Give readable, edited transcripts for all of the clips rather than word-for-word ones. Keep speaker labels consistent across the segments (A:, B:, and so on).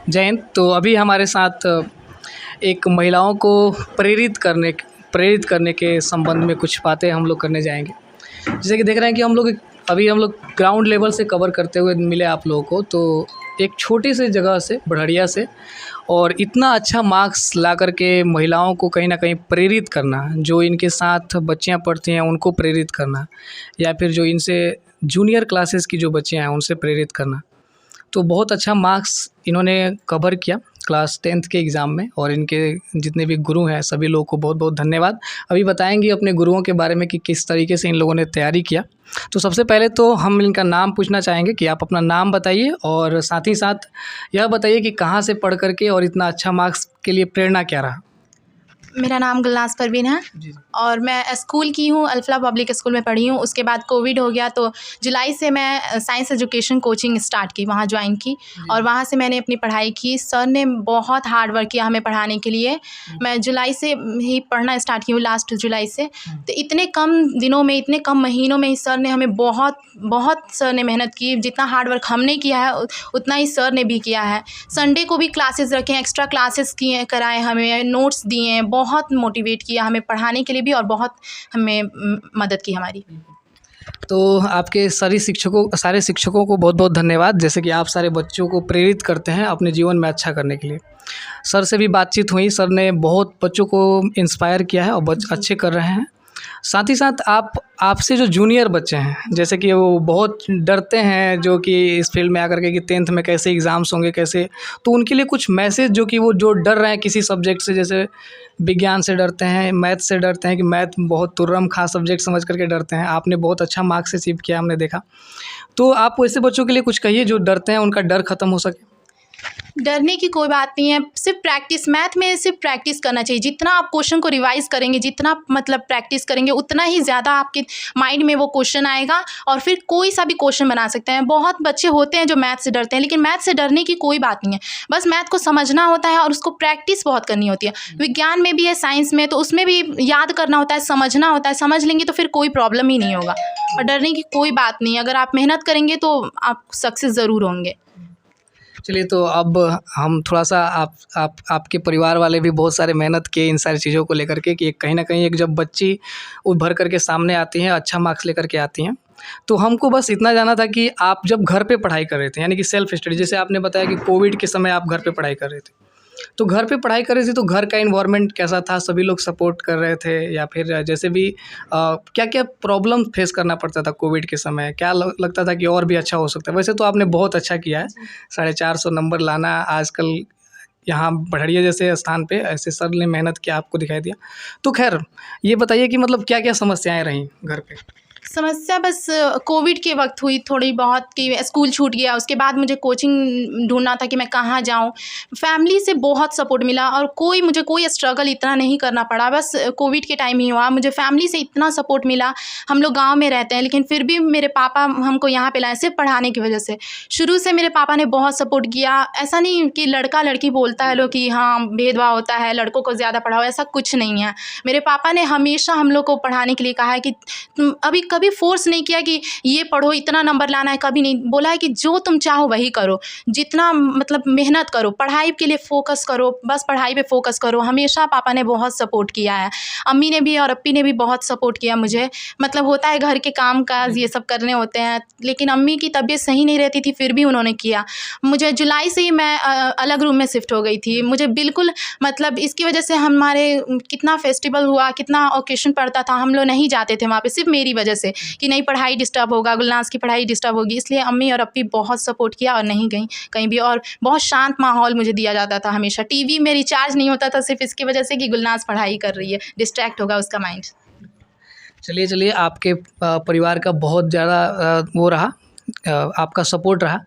A: जय हिंद। तो अभी हमारे साथ एक महिलाओं को प्रेरित करने के संबंध में कुछ बातें हम लोग करने जाएंगे। जैसे कि देख रहे हैं कि हम लोग ग्राउंड लेवल से कवर करते हुए मिले आप लोगों को, तो एक छोटी सी जगह से, बढ़िया से, और इतना अच्छा मार्क्स ला कर के महिलाओं को कहीं ना कहीं प्रेरित करना, जो इनके साथ बच्चियां पढ़ती हैं उनको प्रेरित करना, या फिर जो इनसे जूनियर क्लासेस की जो बच्चियां हैं उनसे प्रेरित करना। तो बहुत अच्छा मार्क्स इन्होंने कवर किया क्लास 10th के एग्ज़ाम में, और इनके जितने भी गुरु हैं सभी लोगों को बहुत बहुत धन्यवाद। अभी बताएंगे अपने गुरुओं के बारे में कि किस तरीके से इन लोगों ने तैयारी किया। तो सबसे पहले तो हम इनका नाम पूछना चाहेंगे कि आप अपना नाम बताइए, और साथ ही साथ यह बताइए कि कहाँ से पढ़ करके और इतना अच्छा मार्क्स के लिए प्रेरणा क्या रहा।
B: मेरा नाम गुलनाज़ परवीन है
A: जी।
B: और मैं स्कूल की हूँ, अल्फला पब्लिक स्कूल में पढ़ी हूँ। उसके बाद कोविड हो गया तो जुलाई से मैं साइंस एजुकेशन कोचिंग स्टार्ट की, वहाँ ज्वाइन की और वहाँ से मैंने अपनी पढ़ाई की। सर ने बहुत हार्ड वर्क किया हमें पढ़ाने के लिए। मैं जुलाई से ही पढ़ना स्टार्ट की हूँ, लास्ट जुलाई से। तो इतने कम दिनों में, इतने कम महीनों में ही सर ने हमें बहुत सर ने मेहनत की। जितना हार्ड वर्क हमने किया है उतना ही सर ने भी किया है। संडे को भी क्लासेस रखे, एक्स्ट्रा क्लासेस किए, कराए, हमें नोट्स दिए, बहुत मोटिवेट किया हमें पढ़ाने के लिए भी, और बहुत हमें मदद की हमारी।
A: तो आपके सारे शिक्षकों को बहुत बहुत धन्यवाद, जैसे कि आप सारे बच्चों को प्रेरित करते हैं अपने जीवन में अच्छा करने के लिए। सर से भी बातचीत हुई, सर ने बहुत बच्चों को इंस्पायर किया है और बच्चे अच्छे कर रहे हैं। साथ ही साथ आपसे जो जूनियर बच्चे हैं, जैसे कि वो बहुत डरते हैं जो कि इस फील्ड में आकर के कि 10th में कैसे एग्ज़ाम्स होंगे कैसे, तो उनके लिए कुछ मैसेज, जो कि वो जो डर रहे हैं किसी सब्जेक्ट से, जैसे विज्ञान से डरते हैं, मैथ से डरते हैं कि मैथ बहुत तुर्रम खा सब्जेक्ट समझ करके डरते हैं। आपने बहुत अच्छा मार्क्स अचीव किया, हमने देखा। तो आप वैसे बच्चों के लिए कुछ कहिए जो डरते हैं, उनका डर ख़त्म हो सके।
B: डरने की कोई बात नहीं है, सिर्फ प्रैक्टिस। मैथ में सिर्फ प्रैक्टिस करना चाहिए। जितना आप क्वेश्चन को रिवाइज़ करेंगे, जितना मतलब प्रैक्टिस करेंगे, उतना ही ज़्यादा आपके माइंड में वो क्वेश्चन आएगा और फिर कोई सा भी क्वेश्चन बना सकते हैं। बहुत बच्चे होते हैं जो मैथ से डरते हैं, लेकिन मैथ से डरने की कोई बात नहीं है। बस मैथ को समझना होता है और उसको प्रैक्टिस बहुत करनी होती है। विज्ञान में भी है, साइंस में, तो उसमें भी याद करना होता है, समझना होता है। समझ लेंगे तो फिर कोई प्रॉब्लम ही नहीं होगा और डरने की कोई बात नहीं है। अगर आप मेहनत करेंगे तो आप सक्सेस ज़रूर होंगे।
A: चलिए, तो अब हम थोड़ा सा आपके परिवार वाले भी बहुत सारे मेहनत किए इन सारी चीज़ों को लेकर के, कि कहीं ना कहीं एक जब बच्ची उभर करके सामने आती हैं, अच्छा मार्क्स लेकर के आती हैं, तो हमको बस इतना जानना था कि आप जब घर पे पढ़ाई कर रहे थे, यानी कि सेल्फ स्टडी, जैसे आपने बताया कि कोविड के समय आप घर पे पढ़ाई कर रहे थे, तो घर पे पढ़ाई कर रहे थे तो घर का इन्वायरमेंट कैसा था? सभी लोग सपोर्ट कर रहे थे, या फिर जैसे भी क्या क्या प्रॉब्लम फेस करना पड़ता था कोविड के समय? क्या लगता था कि और भी अच्छा हो सकता है? वैसे तो आपने बहुत अच्छा किया है, 450 नंबर लाना आजकल यहाँ बढ़िया जैसे स्थान पे ऐसे सर ने मेहनत किया, आपको दिखाई दिया। तो खैर ये बताइए कि मतलब क्या क्या समस्याएं रहीं घर पे?
B: समस्या बस कोविड के वक्त हुई थोड़ी बहुत, कि स्कूल छूट गया। उसके बाद मुझे कोचिंग ढूंढना था कि मैं कहाँ जाऊँ। फैमिली से बहुत सपोर्ट मिला और मुझे कोई स्ट्रगल इतना नहीं करना पड़ा। बस कोविड के टाइम ही हुआ। मुझे फैमिली से इतना सपोर्ट मिला। हम लोग गांव में रहते हैं, लेकिन फिर भी मेरे पापा हमको यहाँ पे लाए सिर्फ पढ़ाने की वजह से। शुरू से मेरे पापा ने बहुत सपोर्ट किया। ऐसा नहीं कि लड़का लड़की बोलता है लोग कि हाँ भेदभाव होता है, लड़कों को ज़्यादा पढ़ाओ, ऐसा कुछ नहीं है। मेरे पापा ने हमेशा हम लोग को पढ़ाने के लिए कहा है कि तुम कभी फोर्स नहीं किया कि ये पढ़ो, इतना नंबर लाना है, कभी नहीं बोला है कि जो तुम चाहो वही करो। जितना मतलब मेहनत करो, पढ़ाई के लिए फोकस करो, बस पढ़ाई पे फोकस करो। हमेशा पापा ने बहुत सपोर्ट किया है। अम्मी ने भी और अप्पी ने भी बहुत सपोर्ट किया मुझे। मतलब होता है घर के काम काज ये सब करने होते हैं, लेकिन अम्मी की तबीयत सही नहीं रहती थी, फिर भी उन्होंने किया। मुझे जुलाई से ही मैं अलग रूम में शिफ्ट हो गई थी। मुझे बिल्कुल मतलब इसकी वजह से हमारे कितना फेस्टिवल हुआ, कितना ओकेशन पड़ता था, हम लोग नहीं जाते थे वहाँ पे, सिर्फ मेरी वजह से कि नहीं पढ़ाई डिस्टर्ब होगा, गुलनाज़ की पढ़ाई डिस्टर्ब होगी। इसलिए अम्मी और अप्पी बहुत सपोर्ट किया और नहीं गई कहीं भी। और बहुत शांत माहौल मुझे दिया जाता था हमेशा। टीवी में रिचार्ज नहीं होता था सिर्फ इसकी वजह से कि गुलनाज़ पढ़ाई कर रही है, डिस्ट्रैक्ट होगा उसका माइंड।
A: चलिए आपके परिवार का बहुत ज़्यादा वो रहा, आपका सपोर्ट रहा।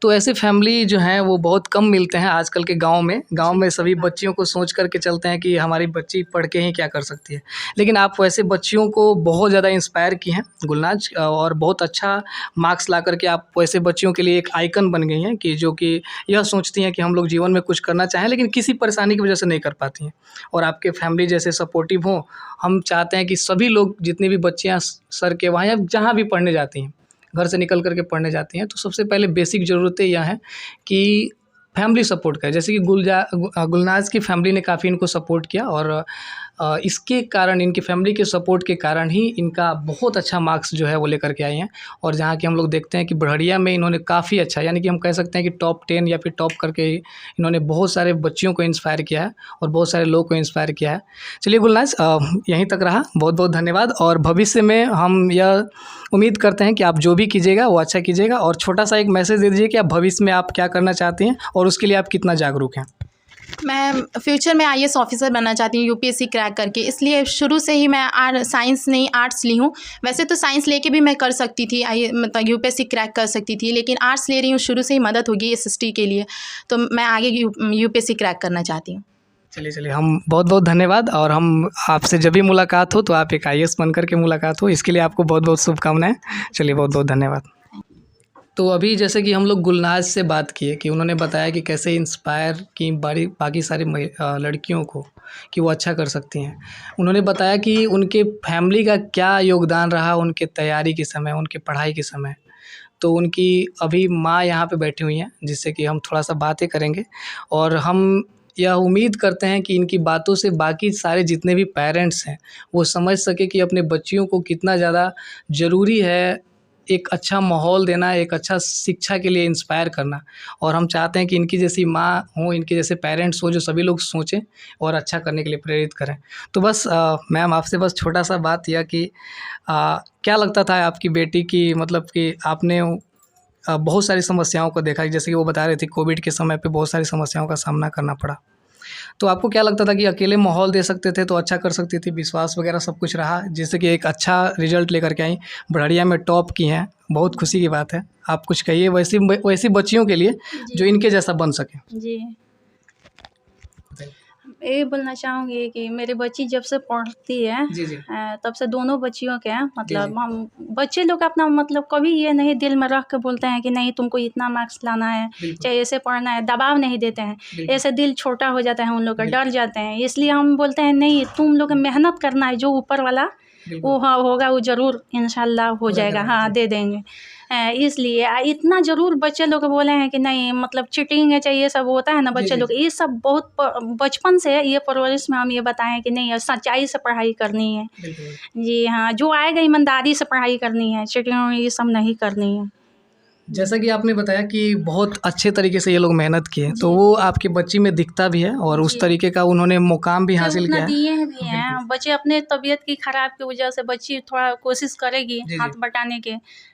A: तो ऐसे फैमिली जो हैं वो बहुत कम मिलते हैं आजकल के गाँव में। गाँव में सभी बच्चियों को सोच कर के चलते हैं कि हमारी बच्ची पढ़ के ही क्या कर सकती है, लेकिन आप वैसे बच्चियों को बहुत ज़्यादा इंस्पायर की हैं गुलनाज, और बहुत अच्छा मार्क्स ला कर के आप वैसे बच्चियों के लिए एक आइकन बन गई हैं, कि जो कि यह सोचती हैं कि हम लोग जीवन में कुछ करना चाहें लेकिन किसी परेशानी की वजह से नहीं कर पाती हैं, और आपके फैमिली जैसे सपोर्टिव हों। हम चाहते हैं कि सभी लोग, जितनी भी बच्चियाँ सर के वहाँ या जहाँ भी पढ़ने जाती हैं, घर से निकल कर के पढ़ने जाती हैं, तो सबसे पहले बेसिक ज़रूरतें यह हैं कि फैमिली सपोर्ट करे। जैसे कि गुलनाज की फैमिली ने काफ़ी इनको सपोर्ट किया और इसके कारण, इनकी फैमिली के सपोर्ट के कारण ही इनका बहुत अच्छा मार्क्स जो है वो लेकर के आई हैं। और जहाँ कि हम लोग देखते हैं कि बढ़िया में इन्होंने काफ़ी अच्छा, यानी कि हम कह सकते हैं कि टॉप 10 या फिर टॉप करके इन्होंने बहुत सारे बच्चियों को इंस्पायर किया है और बहुत सारे लोगों को इंस्पायर किया है। चलिए गुलनाज, यहीं तक रहा, बहुत बहुत धन्यवाद। और भविष्य में हम यह उम्मीद करते हैं कि आप जो भी कीजिएगा वो अच्छा कीजिएगा। और छोटा सा एक मैसेज दे दीजिए कि आप भविष्य में आप क्या करना चाहती हैं और उसके लिए आप कितना जागरूक हैं।
B: मैं फ्यूचर में आईएएस ऑफिसर बनना चाहती हूँ यूपीएससी क्रैक करके, इसलिए शुरू से ही मैं साइंस नहीं आर्ट्स ली हूँ। वैसे तो साइंस लेके भी मैं कर सकती थी, मतलब यूपीएससी क्रैक कर सकती थी, लेकिन आर्ट्स ले रही हूँ, शुरू से ही मदद होगी एसएसटी के लिए, तो मैं आगे यूपीएससी क्रैक करना चाहती हूँ।
A: चलिए, हम बहुत बहुत धन्यवाद। और हम आपसे जब भी मुलाकात हो तो आप एक आईएएस बनकर के मुलाकात हो, इसके लिए आपको बहुत बहुत शुभकामनाएं। चलिए, बहुत बहुत धन्यवाद। तो अभी जैसे कि हम लोग गुलनाज से बात किए कि उन्होंने बताया कि कैसे इंस्पायर की बाकी सारी लड़कियों को कि वो अच्छा कर सकती हैं। उन्होंने बताया कि उनके फैमिली का क्या योगदान रहा उनके तैयारी के समय, उनके पढ़ाई के समय। तो उनकी अभी माँ यहाँ पे बैठी हुई हैं, जिससे कि हम थोड़ा सा बातें करेंगे और हम यह उम्मीद करते हैं कि इनकी बातों से बाकी सारे जितने भी पेरेंट्स हैं वो समझ सके कि अपने बच्चियों को कितना ज़्यादा ज़रूरी है एक अच्छा माहौल देना, एक अच्छा शिक्षा के लिए इंस्पायर करना। और हम चाहते हैं कि इनकी जैसी माँ हो, इनके जैसे पेरेंट्स हो, जो सभी लोग सोचें और अच्छा करने के लिए प्रेरित करें। तो बस मैम, आपसे बस छोटा सा बात यह कि क्या लगता था आपकी बेटी की, मतलब कि आपने बहुत सारी समस्याओं को देखा, जैसे कि वो बता रही थी कोविड के समय पे बहुत सारी समस्याओं का सामना करना पड़ा। तो आपको क्या लगता था कि अकेले माहौल दे सकते थे तो अच्छा कर सकती थी, विश्वास वगैरह सब कुछ रहा, जिससे कि एक अच्छा रिजल्ट लेकर के आई, बढ़िया में टॉप की हैं, बहुत खुशी की बात है। आप कुछ कहिए वैसी बच्चियों के लिए जो इनके जैसा बन सके।
C: जी, ये बोलना चाहूँगी कि मेरी बच्ची जब से पढ़ती है
A: जी जी
C: तब से दोनों बच्चियों के
A: जी।
C: मतलब हम बच्चे लोग अपना मतलब कभी ये नहीं दिल में रख के बोलते हैं कि नहीं तुमको इतना मार्क्स लाना है,
A: बिल्कुल
C: चाहे ऐसे पढ़ना है, दबाव नहीं देते हैं।
A: बिल्कुल
C: ऐसे दिल छोटा हो जाता है उन लोग का,
A: बिल्कुल
C: डर जाते हैं, इसलिए हम बोलते हैं नहीं तुम लोग मेहनत करना है, जो ऊपर वाला
A: बिल्कुल
C: वो हाँ होगा, वो ज़रूर इंशाल्लाह हो जाएगा, हाँ दे देंगे। इसलिए इतना ज़रूर बच्चे लोग बोले हैं कि नहीं मतलब चीटिंग है, चाहिए सब होता है ना
A: जी
C: बच्चे
A: जी
C: लोग, ये सब बहुत बचपन से ये परवरिश में हम ये बताएं कि नहीं सच्चाई से पढ़ाई करनी है।
A: बिल्कुल।
C: जी हाँ, जो आएगा ईमानदारी से पढ़ाई करनी है, चीटिंग ये सब नहीं करनी है।
A: जैसा कि आपने बताया कि बहुत अच्छे तरीके से ये लोग मेहनत किए, तो
C: जी।
A: वो आपकी बच्ची में दिखता भी है और उस
C: जी।
A: तरीके का उन्होंने मुकाम भी
C: से
A: हासिल
C: उतना
A: किया है।
C: दिए भी
A: बिल्कुल।
C: हैं, बच्चे अपने तबीयत की खराब की वजह से बच्ची थोड़ा कोशिश करेगी
A: जी जी
C: हाथ बटाने के,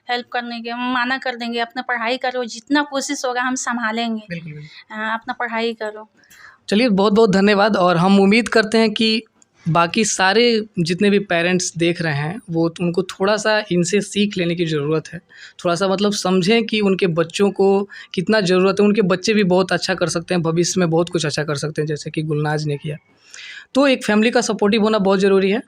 C: हेल्प करने के, हम मना कर देंगे अपना पढ़ाई करो, जितना कोशिश होगा हम संभालेंगे,
A: बिल्कुल बिल्कुल।
C: अपना पढ़ाई करो।
A: चलिए, बहुत बहुत धन्यवाद। और हम उम्मीद करते हैं कि बाकी सारे जितने भी पेरेंट्स देख रहे हैं वो उनको थोड़ा सा इनसे सीख लेने की ज़रूरत है। थोड़ा सा मतलब समझें कि उनके बच्चों को कितना ज़रूरत है, उनके बच्चे भी बहुत अच्छा कर सकते हैं, भविष्य में बहुत कुछ अच्छा कर सकते हैं, जैसे कि गुलनाज ने किया। तो एक फैमिली का सपोर्टिव होना बहुत ज़रूरी है।